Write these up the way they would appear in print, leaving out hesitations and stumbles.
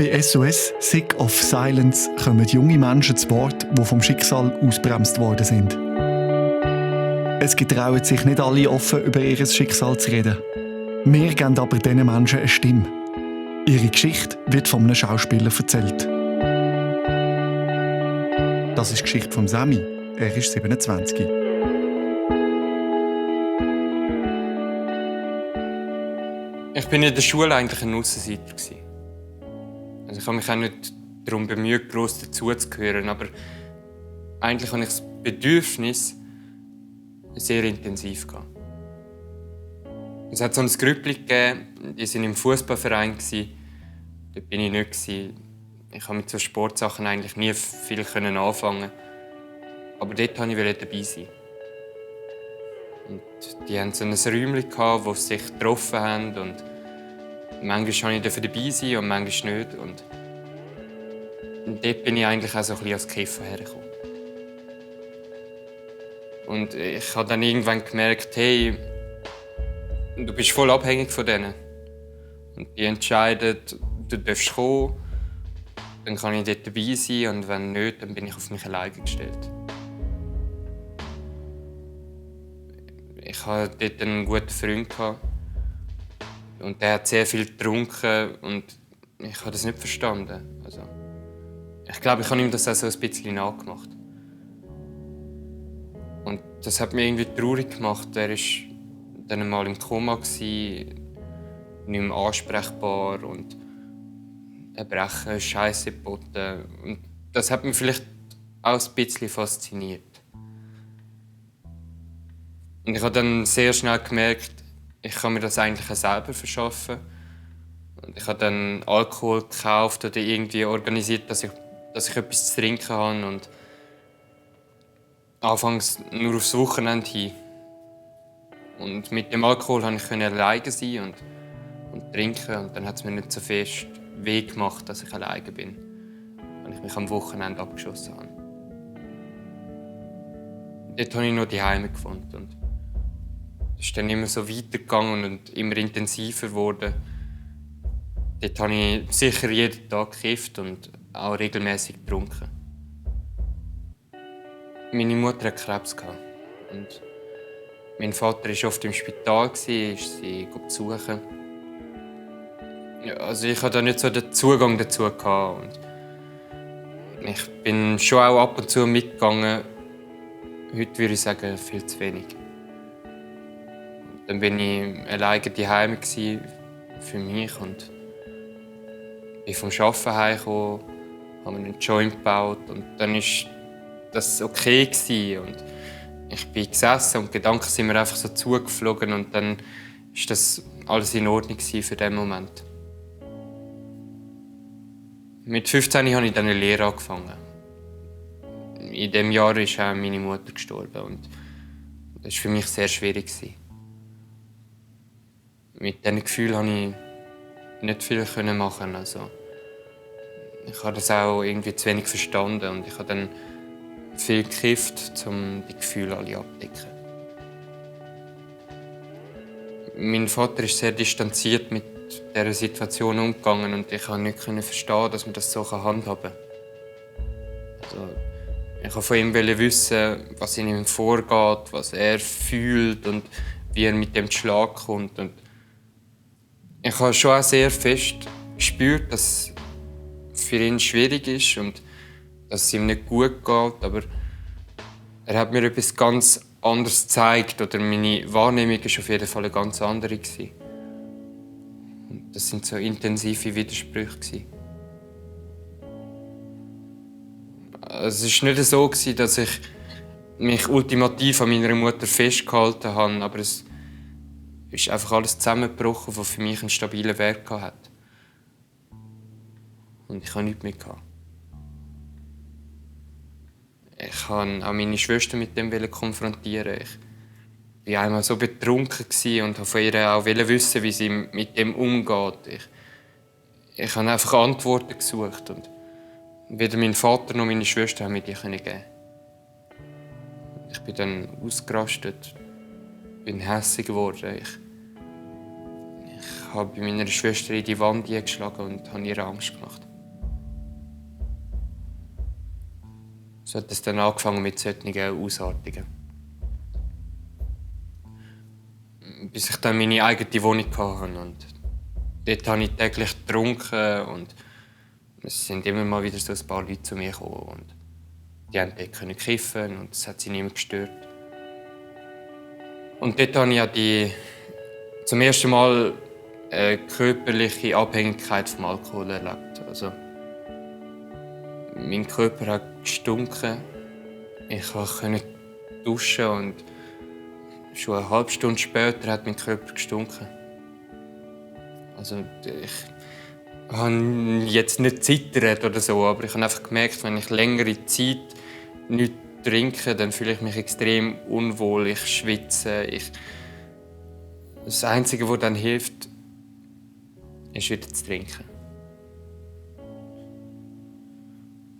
Bei SOS Sick of Silence kommen junge Menschen zu Wort, die vom Schicksal ausbremst worden sind. Es getrauen sich nicht alle offen über ihr Schicksal zu reden. Wir geben aber diesen Menschen eine Stimme. Ihre Geschichte wird von einem Schauspieler erzählt. Das ist die Geschichte von Sammy. Er ist 27. Ich bin in der Schule eigentlich ein Aussenseiter. Also ich habe mich auch nicht darum bemüht, gross dazuzugehören, aber eigentlich hatte ich das Bedürfnis, sehr intensiv zu gehen. Es hat so ein Grüppli gegeben, die waren im Fußballverein. Dort war ich nicht. Ich konnte mit so Sportsachen eigentlich nie viel anfangen. Aber dort wollte ich dabei sein. Und die hatten so ein Räumchen, wo sie sich getroffen haben. Und manchmal durfte ich dabei sein und manchmal nicht. Und dort bin ich eigentlich auch so ein bisschen als Kiffer hergekommen. Und ich habe dann irgendwann gemerkt, hey, du bist voll abhängig von denen. Und die entscheiden, du darfst kommen, dann kann ich dort dabei sein und wenn nicht, dann bin ich auf mich alleine gestellt. Ich hatte dort einen guten Freund und der hat sehr viel getrunken und ich habe das nicht verstanden. Also, ich glaube, ich habe ihm das auch so ein bisschen nachgemacht. Und das hat mich irgendwie traurig gemacht. Er war dann einmal im Koma, nicht mehr ansprechbar und Erbrechen, Scheiße geboten. Und das hat mich vielleicht auch ein bisschen fasziniert. Und ich habe dann sehr schnell gemerkt, ich kann mir das eigentlich auch selber verschaffen. Und ich habe dann Alkohol gekauft oder irgendwie organisiert, dass ich etwas zu trinken habe. Und anfangs nur aufs Wochenende hin. Und mit dem Alkohol konnte ich alleine sein und trinken. Und dann hat es mir nicht so fest weh gemacht, dass ich alleine bin, wenn ich mich am Wochenende abgeschossen habe. Dort habe ich noch die Heime gefunden. Und es ist dann immer so weitergegangen und immer intensiver geworden. Dort habe ich sicher jeden Tag gekifft und auch regelmäßig getrunken. Meine Mutter hatte Krebs. Und mein Vater war oft im Spital, ist sie besuchen. Ja, also ich hatte da nicht so den Zugang dazu. Und ich bin schon auch ab und zu mitgegangen. Heute würde ich sagen, viel zu wenig. Und dann bin ich alleine daheim für mich und bin vom Arbeiten heimgekommen, habe mir einen Joint gebaut und dann war das okay und ich bin gesessen und die Gedanken sind mir einfach so zugeflogen und dann war das alles in Ordnung für diesen Moment. Mit 15 habe ich dann eine Lehre angefangen. In diesem Jahr ist auch meine Mutter gestorben und das war für mich sehr schwierig. Mit diesen Gefühlen konnte ich nicht viel machen. Also, ich habe das auch irgendwie zu wenig verstanden und ich habe dann viel gekifft, um die Gefühle alle abzudecken. Mein Vater ist sehr distanziert mit dieser Situation umgegangen und ich konnte nicht verstehen, dass man das so handhaben kann. Also, ich wollte von ihm wissen, was in ihm vorgeht, was er fühlt und wie er mit dem Schlag kommt. Und ich habe schon auch sehr fest gespürt, dass es für ihn schwierig ist und dass es ihm nicht gut geht. Aber er hat mir etwas ganz anderes gezeigt oder meine Wahrnehmung war auf jeden Fall eine ganz andere. Und das sind so intensive Widersprüche. Also es war nicht so, dass ich mich ultimativ an meiner Mutter festgehalten habe, aber es ist einfach alles zusammengebrochen, was für mich einen stabilen Wert hatte. Und ich hatte nichts mehr. Ich wollte auch meine Schwester mit dem konfrontieren. Ich war einmal so betrunken und wollte von ihr auch wissen, wie sie mit dem umgeht. Ich habe einfach Antworten gesucht. Und weder mein Vater noch meine Schwester haben mir die geben. Ich bin dann ausgerastet, bin hässig geworden. Ich habe bei meiner Schwester in die Wand geschlagen und habe ihr Angst gemacht. So hat es dann angefangen mit solchen Ausartungen. Bis ich dann meine eigene Wohnung hatte. Und dort habe ich täglich getrunken und es sind immer mal wieder so ein paar Leute zu mir gekommen. Und die haben dort kiffen und es hat sie niemand gestört. Und dort habe ich ja zum ersten Mal eine körperliche Abhängigkeit vom Alkohol erlebt. Also, mein Körper hat gestunken. Ich konnte duschen und schon eine halbe Stunde später hat mein Körper gestunken. Also, ich habe jetzt nicht gezittert oder so, aber ich habe einfach gemerkt, wenn ich längere Zeit nichts trinke, dann fühle ich mich extrem unwohl, ich schwitze. Das Einzige, was dann hilft, ist wieder zu trinken.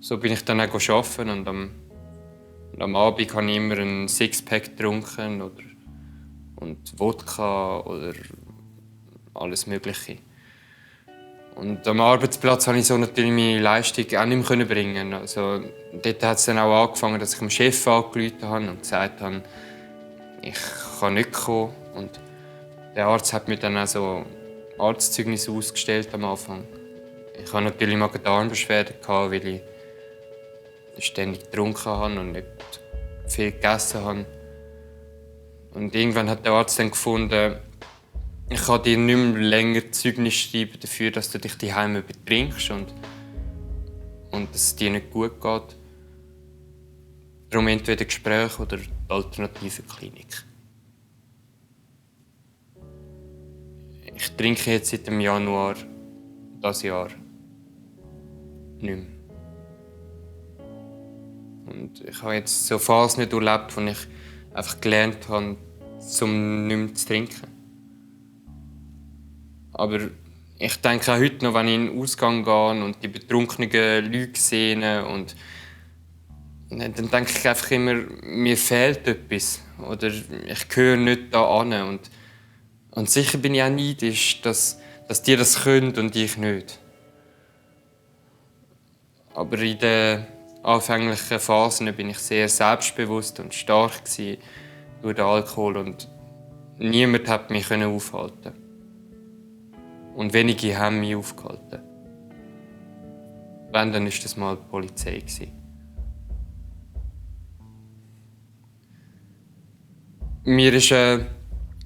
So bin ich dann auch arbeiten und am Abend habe ich immer einen Sixpack getrunken und Wodka oder alles Mögliche. Und am Arbeitsplatz konnte ich so natürlich meine Leistung auch nicht mehr bringen. Also, dort hat es dann auch angefangen, dass ich dem Chef angerufen habe und gesagt habe, ich kann nicht kommen. Und der Arzt hat mir dann auch so Arztzeugnisse ausgestellt am Anfang. Ich hatte natürlich Magen-Darm-Beschwerden, weil ich ständig getrunken habe und nicht viel gegessen habe. Und irgendwann hat der Arzt dann gefunden, ich kann dir nicht mehr länger Zeugnis schreiben dafür, dass du dich daheim übertrinkst und dass es dir nicht gut geht. Darum entweder Gespräch oder die alternative Klinik. Ich trinke jetzt seit dem Januar dieses Jahr nicht mehr. Und ich habe jetzt so Phasen nicht erlebt, wo ich einfach gelernt habe, um nicht mehr zu trinken. Aber ich denke auch heute noch, wenn ich in den Ausgang gehe und die betrunkenen Leute sehe, und dann denke ich einfach immer, mir fehlt etwas. Oder ich gehöre nicht da an. Und sicher bin ich auch neidisch, dass die das können und ich nicht. Aber in den anfänglichen Phasen bin ich sehr selbstbewusst und stark durch den Alkohol und niemand hat mich aufhalten. Und wenige haben mich aufgehalten. Wenn, dann war das mal die Polizei. Mir ist eine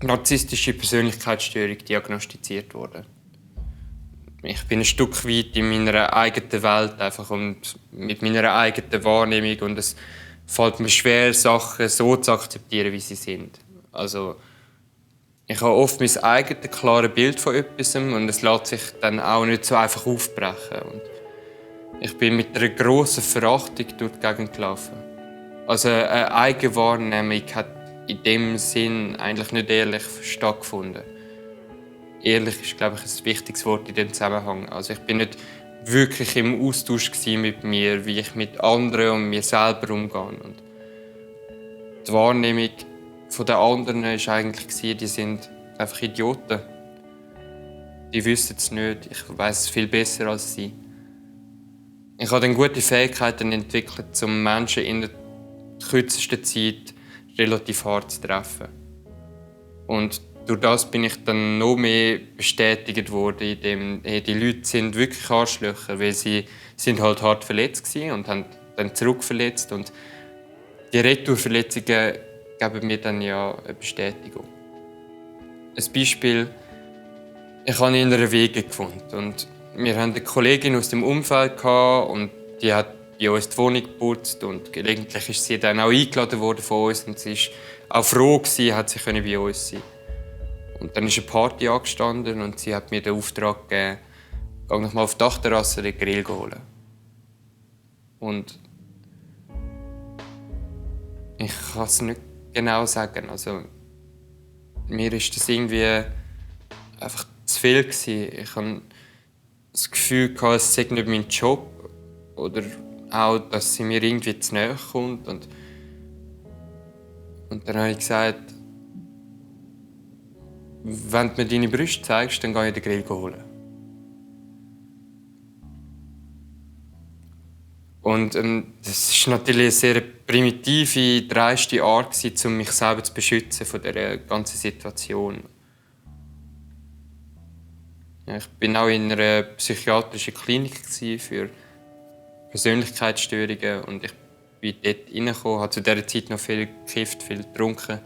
narzisstische Persönlichkeitsstörung diagnostiziert worden. Ich bin ein Stück weit in meiner eigenen Welt einfach und mit meiner eigenen Wahrnehmung und es fällt mir schwer, Sachen so zu akzeptieren, wie sie sind. Also, ich habe oft mein eigenes klares Bild von etwas und es lässt sich dann auch nicht so einfach aufbrechen. Und ich bin mit einer grossen Verachtung durch die Gegend gelaufen. Also eine Eigenwahrnehmung hat in dem Sinn eigentlich nicht ehrlich stattgefunden. Ehrlich ist, glaube ich, ein wichtiges Wort in diesem Zusammenhang. Also ich bin nicht wirklich im Austausch mit mir, wie ich mit anderen und mir selber umgehe. Und die Wahrnehmung der anderen war eigentlich, die sind einfach Idioten. Die wissen es nicht. Ich weiss es viel besser als sie. Ich habe dann gute Fähigkeiten entwickelt, um Menschen in der kürzesten Zeit relativ hart zu treffen. Und durch das bin ich dann noch mehr bestätigt worden, indem die Leute sind wirklich Arschlöcher, weil sie sind halt hart verletzt waren und haben dann zurückverletzt. Und die Retourverletzungen geben mir dann ja eine Bestätigung. Ein Beispiel: Ich habe in einer Wege gewohnt und wir hatten eine Kollegin aus dem Umfeld und die hat bei uns die Wohnung geputzt und gelegentlich ist sie dann auch eingeladen worden von uns und sie war auch froh hat sie bei uns sein. Und dann ist eine Party angestanden und sie hat mir den Auftrag gegeben, geh noch mal auf die Dachterrasse den Grill holen. Und ich kann es nicht genau sagen. Also, mir war das irgendwie einfach zu viel gewesen. Ich hatte das Gefühl, es sei nicht mein Job oder auch, dass sie mir irgendwie zu nahe kommt. Und dann habe ich gesagt, wenn du mir deine Brüste zeigst, dann gehe ich den Grill holen. Und das war natürlich eine sehr primitive, dreiste Art, um mich selber zu beschützen von dieser ganzen Situation. Ja, ich war auch in einer psychiatrischen Klinik für Persönlichkeitsstörungen und ich bin dort reingekommen, habe zu dieser Zeit noch viel gekifft, viel getrunken.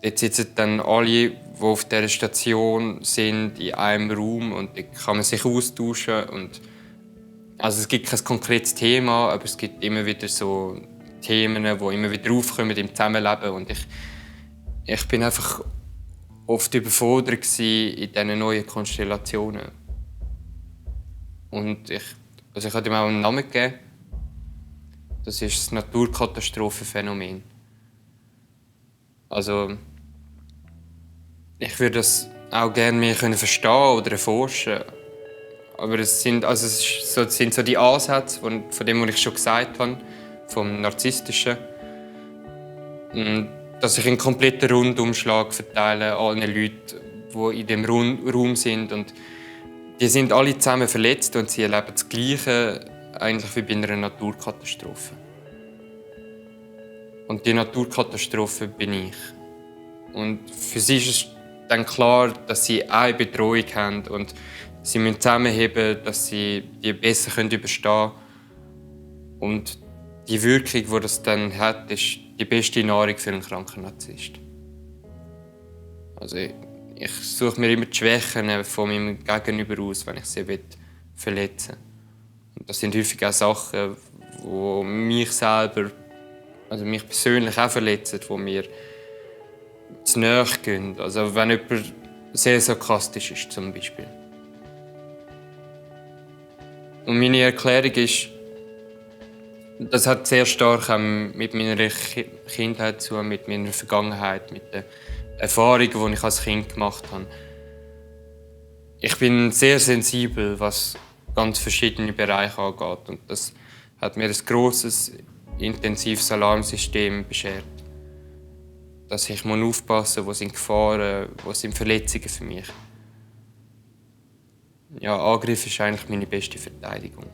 Dort sitzen dann alle, die auf dieser Station sind, in einem Raum und dort kann man sich austauschen. Und also es gibt kein konkretes Thema, aber es gibt immer wieder so Themen, die immer wieder aufkommen im Zusammenleben. Und ich bin einfach oft überfordert in diesen neuen Konstellationen. Und ich habe ihm auch einen Namen gegeben. Das ist das Naturkatastrophenphänomen. Also, ich würde das auch gerne mehr verstehen oder erforschen. Aber es sind so die Ansätze von dem, was ich schon gesagt habe, vom Narzisstischen. Dass ich einen kompletten Rundumschlag verteile an allen Leuten, die in diesem Raum sind. Und die sind alle zusammen verletzt und sie erleben das Gleiche eigentlich wie bei einer Naturkatastrophe. Und die Naturkatastrophe bin ich. Und für sie ist es dann klar, dass sie eine Bedrohung haben und sie müssen zusammenheben, dass sie die besser überstehen können. Und die Wirkung, die das dann hat, ist die beste Nahrung für einen kranken Narzisst. Also ich suche mir immer die Schwächen von meinem Gegenüber aus, wenn ich sie verletzen will. Und das sind häufig auch Sachen, die mich selber, also mich persönlich auch verletzen, die mir zu nahe gehen. Also wenn jemand sehr sarkastisch ist, zum Beispiel. Und meine Erklärung ist, das hat sehr stark mit meiner Kindheit zu tun, mit meiner Vergangenheit, mit den Erfahrungen, die ich als Kind gemacht habe. Ich bin sehr sensibel, was ganz verschiedene Bereiche angeht. Und das hat mir ein grosses, intensives Alarmsystem beschert. Dass ich aufpassen muss, wo sind Gefahren, wo sind Verletzungen für mich. Ja, Angriff ist eigentlich meine beste Verteidigung.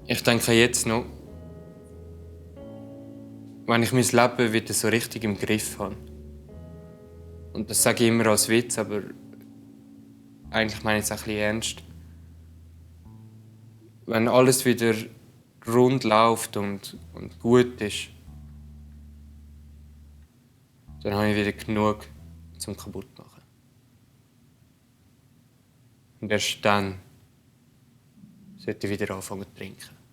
Ich denke jetzt noch, wenn ich mein Leben wieder so richtig im Griff habe. Und das sage ich immer als Witz, aber eigentlich meine ich es auch ein bisschen ernst. Wenn alles wieder rund läuft und gut ist, dann habe ich wieder genug zum Kaputtmachen. Und erst dann sollte ich wieder anfangen zu trinken.